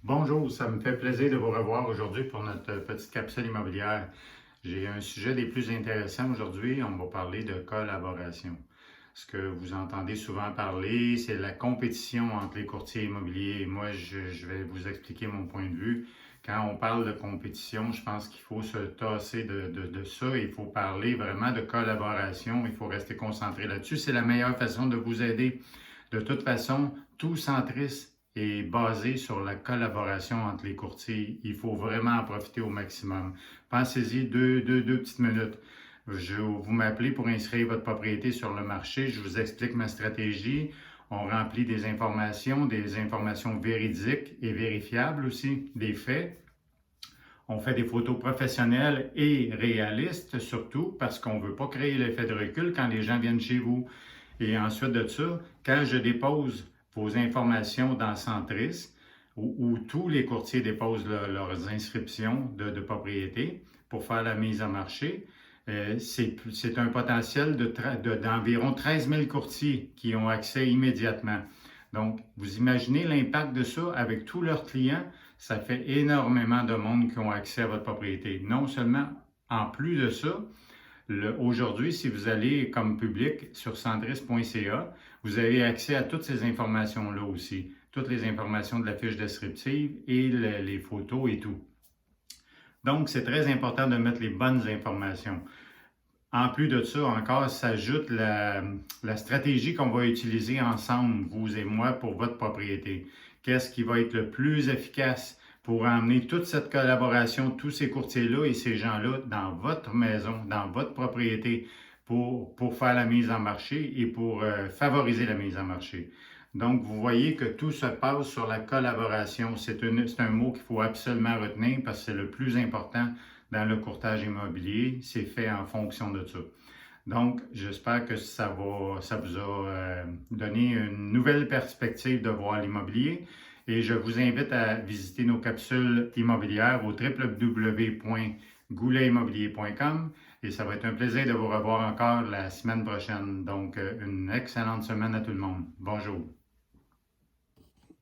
Bonjour, ça me fait plaisir de vous revoir aujourd'hui pour notre petite capsule immobilière. J'ai un sujet des plus intéressants aujourd'hui. On va parler de collaboration. Ce que vous entendez souvent parler, c'est la compétition entre les courtiers immobiliers. Moi, je vais vous expliquer mon point de vue. Quand on parle de compétition, je pense qu'il faut se tasser de ça. Il faut parler vraiment de collaboration. Il faut rester concentré là-dessus. C'est la meilleure façon de vous aider. De toute façon, tout centriste est basé sur la collaboration entre les courtiers. Il faut vraiment en profiter au maximum. Pensez-y deux petites minutes. Vous m'appelez pour inscrire votre propriété sur le marché. Je vous explique ma stratégie. On remplit des informations véridiques et vérifiables aussi, des faits. On fait des photos professionnelles et réalistes, surtout parce qu'on ne veut pas créer l'effet de recul quand les gens viennent chez vous. Et ensuite de ça, quand je dépose vos informations dans Centris, où tous les courtiers déposent leurs inscriptions de propriété pour faire la mise en marché, c'est un potentiel d'environ 13 000 courtiers qui ont accès immédiatement. Donc, vous imaginez l'impact de ça avec tous leurs clients, ça fait énormément de monde qui ont accès à votre propriété. Non seulement, en plus de ça, aujourd'hui, si vous allez comme public sur centris.ca, vous avez accès à toutes ces informations-là aussi. Toutes les informations de la fiche descriptive et les photos et tout. Donc, c'est très important de mettre les bonnes informations. En plus de ça, encore, s'ajoute la stratégie qu'on va utiliser ensemble, vous et moi, pour votre propriété. Qu'est-ce qui va être le plus efficace pour emmener toute cette collaboration, tous ces courtiers-là et ces gens-là dans votre maison, dans votre propriété, pour faire la mise en marché et pour favoriser la mise en marché. Donc, vous voyez que tout se passe sur la collaboration. C'est un mot qu'il faut absolument retenir parce que c'est le plus important dans le courtage immobilier. C'est fait en fonction de ça. Donc, j'espère que ça vous a donné une nouvelle perspective de voir l'immobilier. Et je vous invite à visiter nos capsules immobilières au www.gouletimmobilier.com et ça va être un plaisir de vous revoir encore la semaine prochaine. Donc, une excellente semaine à tout le monde. Bonjour.